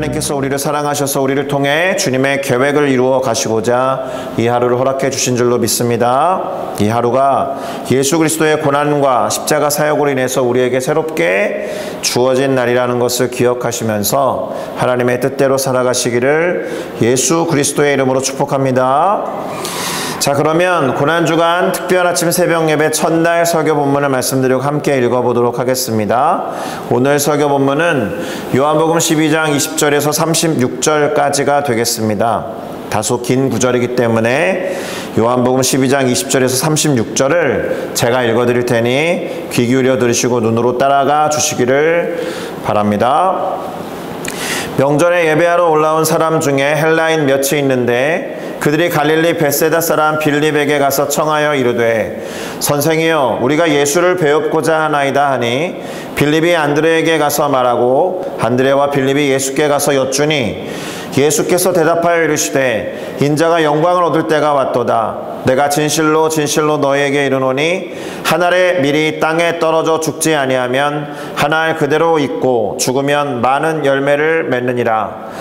하나님께서 우리를 사랑하셔서 우리를 통해 주님의 계획을 이루어 가시고자 이 하루를 허락해 주신 줄로 믿습니다. 이 하루가 예수 그리스도의 고난과 십자가 사역으로 인해서 우리에게 새롭게 주어진 날이라는 것을 기억하시면서 하나님의 뜻대로 살아가시기를 예수 그리스도의 이름으로 축복합니다. 자, 그러면 고난주간 특별 아침 새벽 예배 첫날 설교 본문을 말씀드리고 함께 읽어보도록 하겠습니다. 오늘 설교 본문은 요한복음 12장 20절에서 36절까지가 되겠습니다. 다소 긴 구절이기 때문에 요한복음 12장 20절에서 36절을 제가 읽어드릴 테니 귀 기울여 들으시고 눈으로 따라가 주시기를 바랍니다. 명절에 예배하러 올라온 사람 중에 헬라인 몇이 있는데 그들이 갈릴리 벳세다 사람 빌립에게 가서 청하여 이르되 선생이여 우리가 예수를 배웁고자 하나이다 하니 빌립이 안드레에게 가서 말하고 안드레와 빌립이 예수께 가서 여쭈니 예수께서 대답하여 이르시되 인자가 영광을 얻을 때가 왔도다. 내가 진실로 진실로 너희에게 이르노니 한 알에 밀이 땅에 떨어져 죽지 아니하면 한 알 그대로 있고 죽으면 많은 열매를 맺느니라.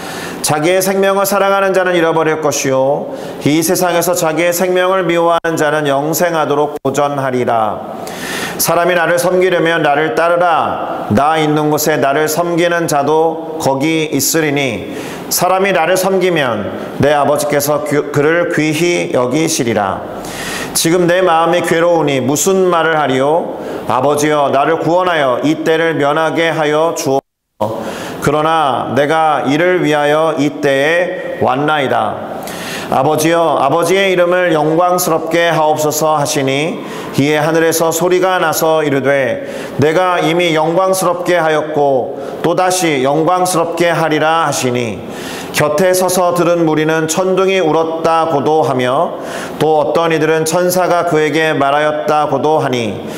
자기의 생명을 사랑하는 자는 잃어버릴 것이요 이 세상에서 자기의 생명을 미워하는 자는 영생하도록 보전하리라. 사람이 나를 섬기려면 나를 따르라. 나 있는 곳에 나를 섬기는 자도 거기 있으리니 사람이 나를 섬기면 내 아버지께서 그를 귀히 여기시리라. 지금 내 마음이 괴로우니 무슨 말을 하리요? 아버지여 나를 구원하여 이 때를 면하게 하여 주옵소서. 그러나 내가 이를 위하여 이 때에 왔나이다. 아버지여 아버지의 이름을 영광스럽게 하옵소서 하시니 이에 하늘에서 소리가 나서 이르되 내가 이미 영광스럽게 하였고 또다시 영광스럽게 하리라 하시니 곁에 서서 들은 무리는 천둥이 울었다고도 하며 또 어떤 이들은 천사가 그에게 말하였다고도 하니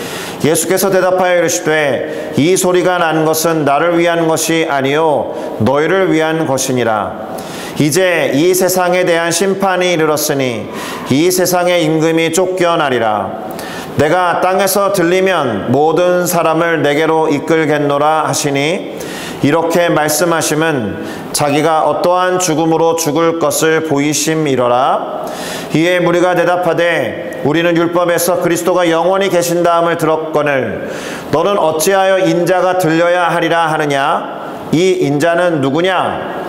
예수께서 대답하여 이르시되 이 소리가 난 것은 나를 위한 것이 아니요 너희를 위한 것이니라. 이제 이 세상에 대한 심판이 이르렀으니 이 세상의 임금이 쫓겨나리라. 내가 땅에서 들리면 모든 사람을 내게로 이끌겠노라 하시니 이렇게 말씀하심은 자기가 어떠한 죽음으로 죽을 것을 보이심이로라. 이에 무리가 대답하되 우리는 율법에서 그리스도가 영원히 계신다함을 들었거늘 너는 어찌하여 인자가 들려야 하리라 하느냐? 이 인자는 누구냐?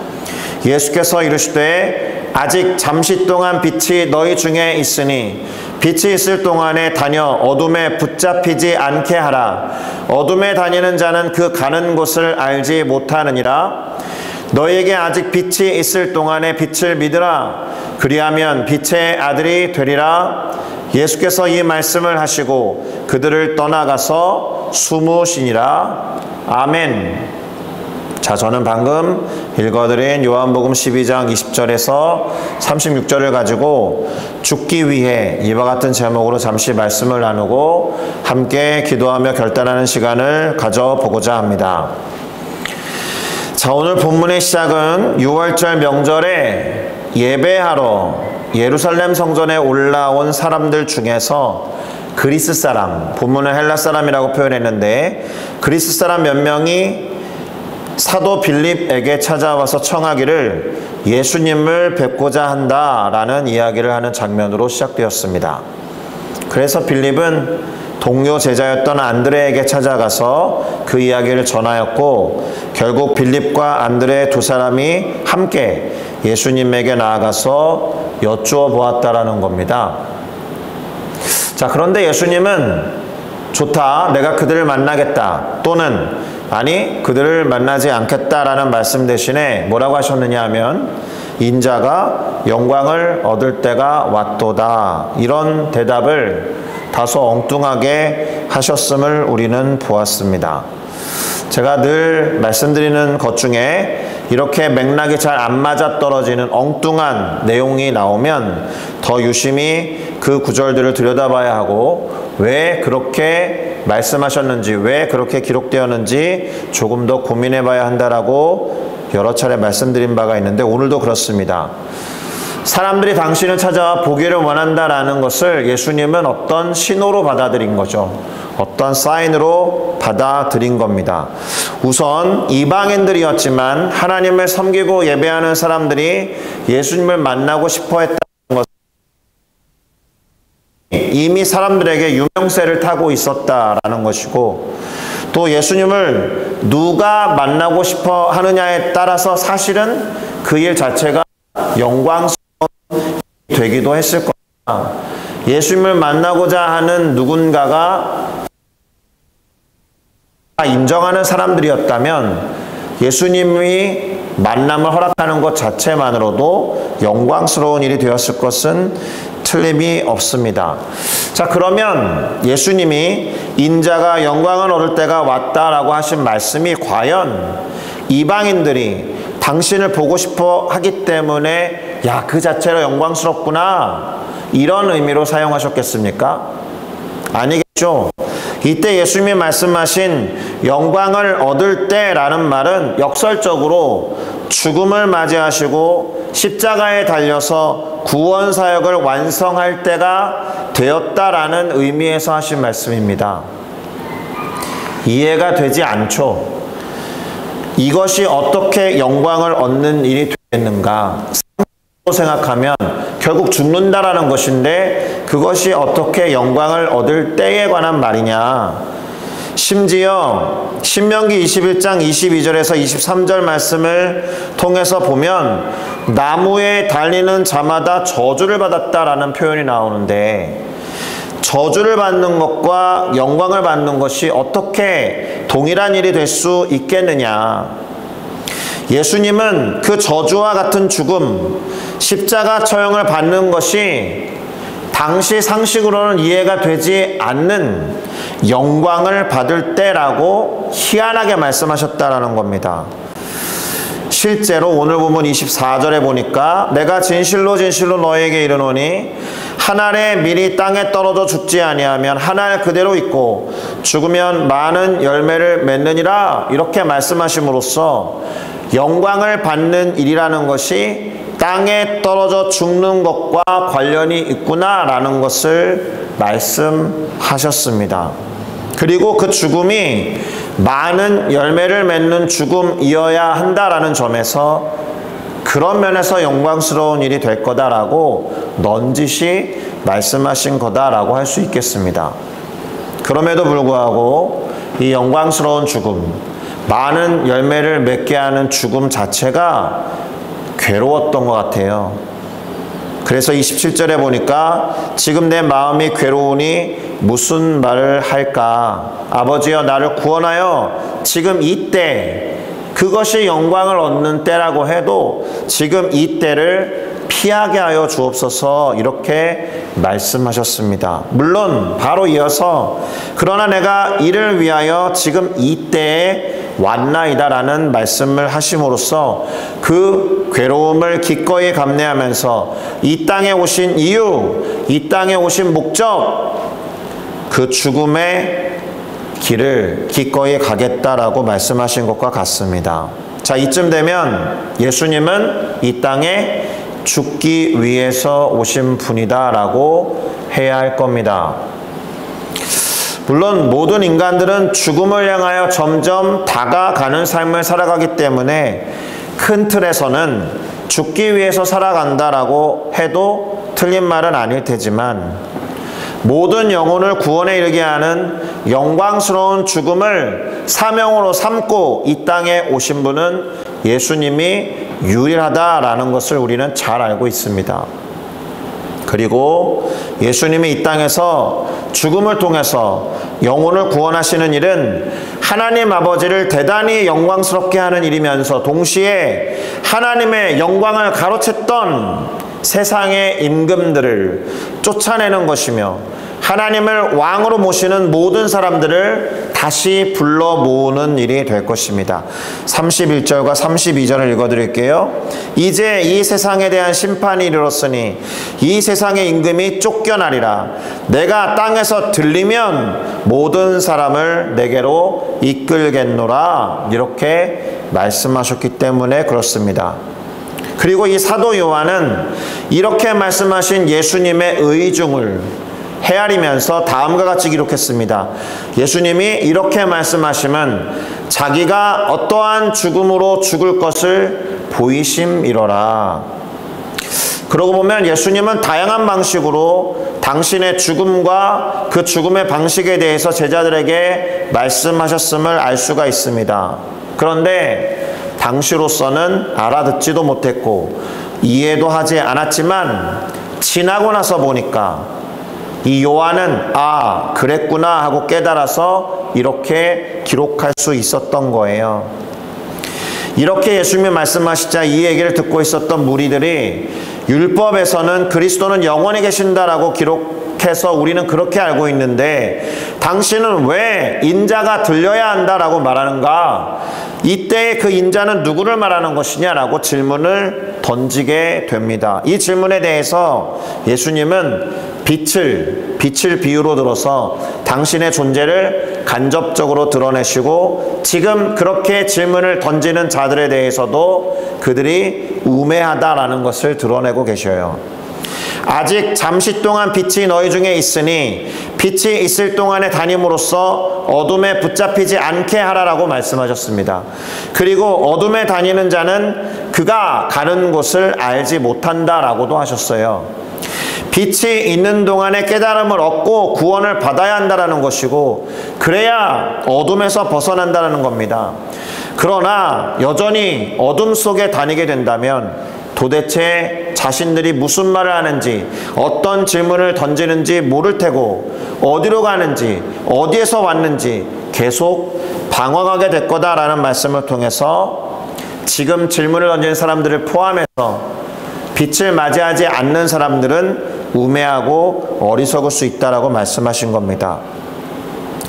예수께서 이르시되 아직 잠시 동안 빛이 너희 중에 있으니 빛이 있을 동안에 다녀 어둠에 붙잡히지 않게 하라. 어둠에 다니는 자는 그 가는 곳을 알지 못하느니라. 너희에게 아직 빛이 있을 동안에 빛을 믿으라. 그리하면 빛의 아들이 되리라. 예수께서 이 말씀을 하시고 그들을 떠나가서 숨으시니라. 아멘. 자, 저는 방금 읽어드린 요한복음 12장 20절에서 36절을 가지고 죽기 위해 이와 같은 제목으로 잠시 말씀을 나누고 함께 기도하며 결단하는 시간을 가져보고자 합니다. 자, 오늘 본문의 시작은 6월절 명절에 예배하러 예루살렘 성전에 올라온 사람들 중에서 그리스 사람, 본문은 헬라 사람이라고 표현했는데 그리스 사람 몇 명이 사도 빌립에게 찾아와서 청하기를 예수님을 뵙고자 한다라는 이야기를 하는 장면으로 시작되었습니다. 그래서 빌립은 동료 제자였던 안드레에게 찾아가서 그 이야기를 전하였고 결국 빌립과 안드레 두 사람이 함께 예수님에게 나아가서 여쭈어 보았다라는 겁니다. 자, 그런데 예수님은 좋다, 내가 그들을 만나겠다, 또는 아니 그들을 만나지 않겠다라는 말씀 대신에 뭐라고 하셨느냐 하면 인자가 영광을 얻을 때가 왔도다, 이런 대답을 다소 엉뚱하게 하셨음을 우리는 보았습니다. 제가 늘 말씀드리는 것 중에 이렇게 맥락이 잘 안 맞아떨어지는 엉뚱한 내용이 나오면 더 유심히 그 구절들을 들여다봐야 하고 왜 그렇게 말씀하셨는지, 왜 그렇게 기록되었는지 조금 더 고민해 봐야 한다라고 여러 차례 말씀드린 바가 있는데 오늘도 그렇습니다. 사람들이 당신을 찾아와 보기를 원한다라는 것을 예수님은 어떤 신호로 받아들인 거죠. 어떤 사인으로 받아들인 겁니다. 우선 이방인들이었지만 하나님을 섬기고 예배하는 사람들이 예수님을 만나고 싶어 했다는 것은 이미 사람들에게 유명세를 타고 있었다라는 것이고, 또 예수님을 누가 만나고 싶어 하느냐에 따라서 사실은 그 일 자체가 영광스러운 되기도 했을 겁니다. 예수님을 만나고자 하는 누군가가 인정하는 사람들이었다면 예수님이 만남을 허락하는 것 자체만으로도 영광스러운 일이 되었을 것은 틀림이 없습니다. 자, 그러면 예수님이 인자가 영광을 얻을 때가 왔다라고 하신 말씀이 과연 이방인들이 당신을 보고 싶어 하기 때문에 야, 그 자체로 영광스럽구나, 이런 의미로 사용하셨겠습니까? 아니겠죠. 이때 예수님이 말씀하신 영광을 얻을 때라는 말은 역설적으로 죽음을 맞이하시고 십자가에 달려서 구원 사역을 완성할 때가 되었다라는 의미에서 하신 말씀입니다. 이해가 되지 않죠. 이것이 어떻게 영광을 얻는 일이 되겠는가 생각하면 결국 죽는다라는 것인데, 그것이 어떻게 영광을 얻을 때에 관한 말이냐. 심지어 신명기 21장 22절에서 23절 말씀을 통해서 보면 나무에 달리는 자마다 저주를 받았다라는 표현이 나오는데, 저주를 받는 것과 영광을 받는 것이 어떻게 동일한 일이 될 수 있겠느냐. 예수님은 그 저주와 같은 죽음, 십자가 처형을 받는 것이 당시 상식으로는 이해가 되지 않는 영광을 받을 때라고 희한하게 말씀하셨다라는 겁니다. 실제로 오늘 본문 24절에 보니까 내가 진실로 진실로 너에게 이르노니 한 알의 밀이 땅에 떨어져 죽지 아니하면 한 알 그대로 있고 죽으면 많은 열매를 맺느니라, 이렇게 말씀하심으로써 영광을 받는 일이라는 것이 땅에 떨어져 죽는 것과 관련이 있구나라는 것을 말씀하셨습니다. 그리고 그 죽음이 많은 열매를 맺는 죽음이어야 한다라는 점에서 그런 면에서 영광스러운 일이 될 거다라고 넌지시 말씀하신 거다라고 할 수 있겠습니다. 그럼에도 불구하고 이 영광스러운 죽음, 많은 열매를 맺게 하는 죽음 자체가 괴로웠던 것 같아요. 그래서 27절에 보니까 지금 내 마음이 괴로우니 무슨 말을 할까? 아버지여 나를 구원하여 지금 이때, 그것이 영광을 얻는 때라고 해도 지금 이 때를 피하게 하여 주옵소서, 이렇게 말씀하셨습니다. 물론 바로 이어서 그러나 내가 이를 위하여 지금 이 때에 왔나이다 라는 말씀을 하심으로써 그 괴로움을 기꺼이 감내하면서 이 땅에 오신 이유, 이 땅에 오신 목적, 그 죽음의 길을 기꺼이 가겠다라고 말씀하신 것과 같습니다. 자, 이쯤 되면 예수님은 이 땅에 죽기 위해서 오신 분이다 라고 해야 할 겁니다. 물론 모든 인간들은 죽음을 향하여 점점 다가가는 삶을 살아가기 때문에 큰 틀에서는 죽기 위해서 살아간다라고 해도 틀린 말은 아닐 테지만, 모든 영혼을 구원에 이르게 하는 영광스러운 죽음을 사명으로 삼고 이 땅에 오신 분은 예수님이 유일하다라는 것을 우리는 잘 알고 있습니다. 그리고 예수님이 이 땅에서 죽음을 통해서 영혼을 구원하시는 일은 하나님 아버지를 대단히 영광스럽게 하는 일이면서 동시에 하나님의 영광을 가로챘던 세상의 임금들을 쫓아내는 것이며, 하나님을 왕으로 모시는 모든 사람들을 다시 불러 모으는 일이 될 것입니다. 31절과 32절을 읽어드릴게요. 이제 이 세상에 대한 심판이 이르렀으니 이 세상의 임금이 쫓겨나리라. 내가 땅에서 들리면 모든 사람을 내게로 이끌겠노라. 이렇게 말씀하셨기 때문에 그렇습니다. 그리고 이 사도 요한은 이렇게 말씀하신 예수님의 의중을 헤아리면서 다음과 같이 기록했습니다. 예수님이 이렇게 말씀하시면 자기가 어떠한 죽음으로 죽을 것을 보이심이로라. 그러고 보면 예수님은 다양한 방식으로 당신의 죽음과 그 죽음의 방식에 대해서 제자들에게 말씀하셨음을 알 수가 있습니다. 그런데 당시로서는 알아듣지도 못했고 이해도 하지 않았지만 지나고 나서 보니까 이 요한은 아, 그랬구나 하고 깨달아서 이렇게 기록할 수 있었던 거예요. 이렇게 예수님이 말씀하시자 이 얘기를 듣고 있었던 무리들이 율법에서는 그리스도는 영원히 계신다라고 기록해서 우리는 그렇게 알고 있는데 당신은 왜 인자가 들려야 한다라고 말하는가? 이때의 그 인자는 누구를 말하는 것이냐라고 질문을 던지게 됩니다. 이 질문에 대해서 예수님은 빛을 비유로 들어서 당신의 존재를 간접적으로 드러내시고 지금 그렇게 질문을 던지는 자들에 대해서도 그들이 우매하다라는 것을 드러내고 계셔요. 아직 잠시 동안 빛이 너희 중에 있으니 빛이 있을 동안에 다님으로써 어둠에 붙잡히지 않게 하라라고 말씀하셨습니다. 그리고 어둠에 다니는 자는 그가 가는 곳을 알지 못한다라고도 하셨어요. 빛이 있는 동안에 깨달음을 얻고 구원을 받아야 한다는 것이고 그래야 어둠에서 벗어난다는 겁니다. 그러나 여전히 어둠 속에 다니게 된다면 도대체 자신들이 무슨 말을 하는지 어떤 질문을 던지는지 모를 테고 어디로 가는지 어디에서 왔는지 계속 방황하게 될 거다라는 말씀을 통해서 지금 질문을 던지는 사람들을 포함해서 빛을 맞이하지 않는 사람들은 우매하고 어리석을 수 있다라고 말씀하신 겁니다.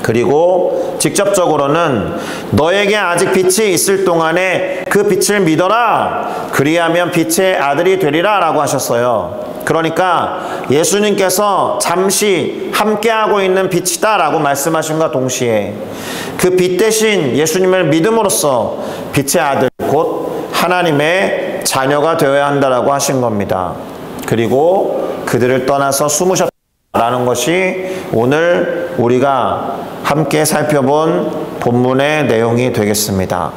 그리고 직접적으로는 너에게 아직 빛이 있을 동안에 그 빛을 믿어라. 그리하면 빛의 아들이 되리라 라고 하셨어요. 그러니까 예수님께서 잠시 함께하고 있는 빛이다 라고 말씀하신과 동시에 그 빛 대신 예수님을 믿음으로써 빛의 아들 곧 하나님의 자녀가 되어야 한다라고 하신 겁니다. 그리고 그들을 떠나서 숨으셨다라는 것이 오늘 우리가 함께 살펴본 본문의 내용이 되겠습니다.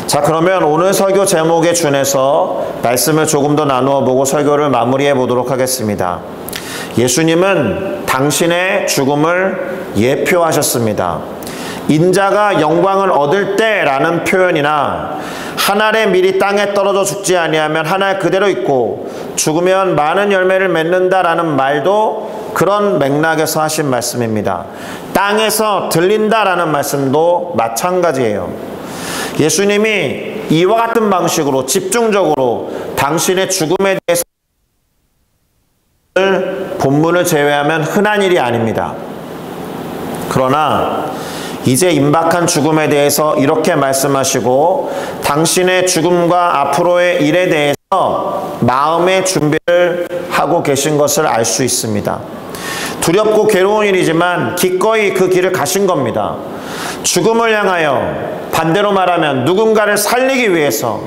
자, 그러면 오늘 설교 제목에 준해서 말씀을 조금 더 나누어 보고 설교를 마무리해 보도록 하겠습니다. 예수님은 당신의 죽음을 예표하셨습니다. 인자가 영광을 얻을 때라는 표현이나 한 알의 밀이 땅에 떨어져 죽지 아니하면 한 알 그대로 있고 죽으면 많은 열매를 맺는다라는 말도 그런 맥락에서 하신 말씀입니다. 땅에서 들린다라는 말씀도 마찬가지예요. 예수님이 이와 같은 방식으로 집중적으로 당신의 죽음에 대해서 본문을 제외하면 흔한 일이 아닙니다. 그러나 이제 임박한 죽음에 대해서 이렇게 말씀하시고 당신의 죽음과 앞으로의 일에 대해서 마음의 준비를 하고 계신 것을 알 수 있습니다. 두렵고 괴로운 일이지만 기꺼이 그 길을 가신 겁니다. 죽음을 향하여 반대로 말하면 누군가를 살리기 위해서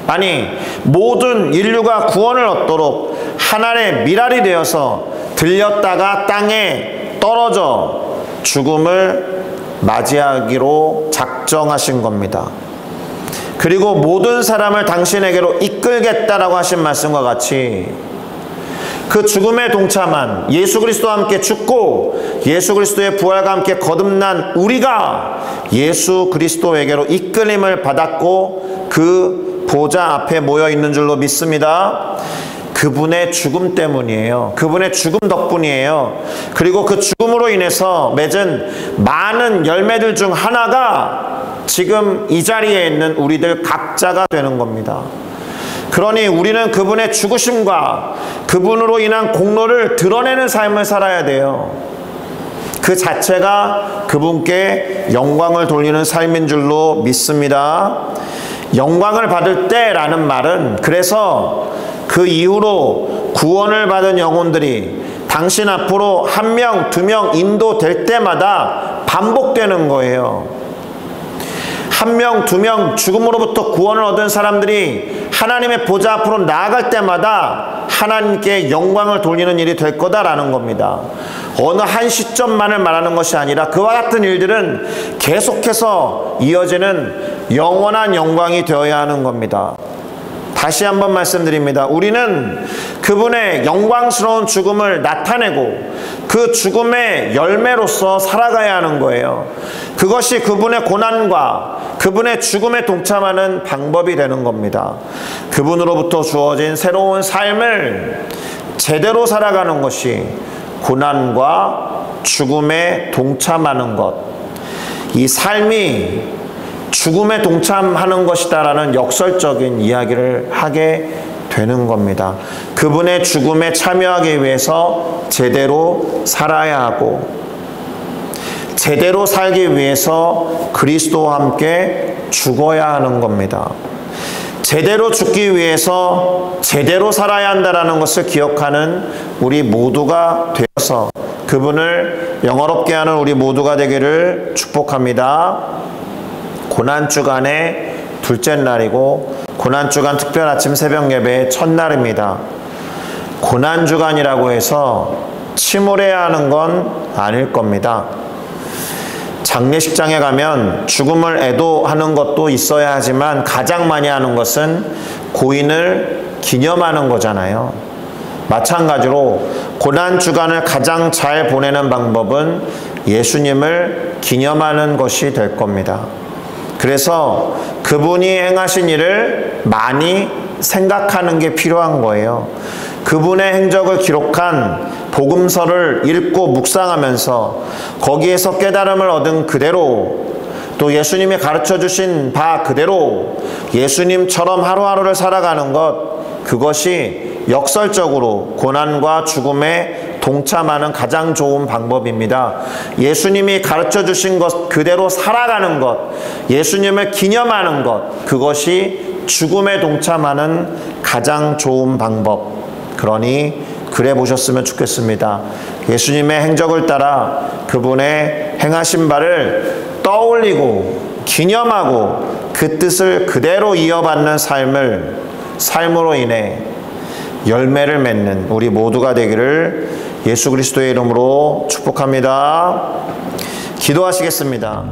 아니 모든 인류가 구원을 얻도록 하나의 미랄이 되어서 들렸다가 땅에 떨어져 죽음을 맞이하기로 작정하신 겁니다. 그리고 모든 사람을 당신에게로 이끌겠다라고 하신 말씀과 같이 그 죽음에 동참한 예수 그리스도와 함께 죽고 예수 그리스도의 부활과 함께 거듭난 우리가 예수 그리스도에게로 이끌림을 받았고 그 보좌 앞에 모여 있는 줄로 믿습니다. 그분의 죽음 때문이에요. 그분의 죽음 덕분이에요. 그리고 그 죽음으로 인해서 맺은 많은 열매들 중 하나가 지금 이 자리에 있는 우리들 각자가 되는 겁니다. 그러니 우리는 그분의 죽으심과 그분으로 인한 공로를 드러내는 삶을 살아야 돼요. 그 자체가 그분께 영광을 돌리는 삶인 줄로 믿습니다. 영광을 받을 때라는 말은 그래서 그 이후로 구원을 받은 영혼들이 당신 앞으로 한 명, 두 명 인도될 때마다 반복되는 거예요. 한 명, 두 명 죽음으로부터 구원을 얻은 사람들이 하나님의 보좌 앞으로 나아갈 때마다 하나님께 영광을 돌리는 일이 될 거다라는 겁니다. 어느 한 시점만을 말하는 것이 아니라 그와 같은 일들은 계속해서 이어지는 영원한 영광이 되어야 하는 겁니다. 다시 한번 말씀드립니다. 우리는 그분의 영광스러운 죽음을 나타내고 그 죽음의 열매로서 살아가야 하는 거예요. 그것이 그분의 고난과 그분의 죽음에 동참하는 방법이 되는 겁니다. 그분으로부터 주어진 새로운 삶을 제대로 살아가는 것이 고난과 죽음에 동참하는 것, 이 삶이 죽음에 동참하는 것이다라는 역설적인 이야기를 하게 되는 겁니다. 그분의 죽음에 참여하기 위해서 제대로 살아야 하고, 제대로 살기 위해서 그리스도와 함께 죽어야 하는 겁니다. 제대로 죽기 위해서 제대로 살아야 한다는 것을 기억하는 우리 모두가 되어서 그분을 영화롭게 하는 우리 모두가 되기를 축복합니다. 고난주간의 둘째 날이고 고난주간 특별 아침 새벽 예배의 첫날입니다. 고난주간이라고 해서 침울해야 하는 건 아닐 겁니다. 장례식장에 가면 죽음을 애도하는 것도 있어야 하지만 가장 많이 하는 것은 고인을 기념하는 거잖아요. 마찬가지로 고난주간을 가장 잘 보내는 방법은 예수님을 기념하는 것이 될 겁니다. 그래서 그분이 행하신 일을 많이 생각하는 게 필요한 거예요. 그분의 행적을 기록한 복음서를 읽고 묵상하면서 거기에서 깨달음을 얻은 그대로, 또 예수님이 가르쳐 주신 바 그대로 예수님처럼 하루하루를 살아가는 것, 그것이 역설적으로 고난과 죽음에 동참하는 가장 좋은 방법입니다. 예수님이 가르쳐 주신 것 그대로 살아가는 것, 예수님을 기념하는 것, 그것이 죽음에 동참하는 가장 좋은 방법. 그러니 그래 보셨으면 좋겠습니다. 예수님의 행적을 따라 그분의 행하신 바를 떠올리고 기념하고 그 뜻을 그대로 이어받는 삶으로 인해 열매를 맺는 우리 모두가 되기를 예수 그리스도의 이름으로 축복합니다. 기도하시겠습니다.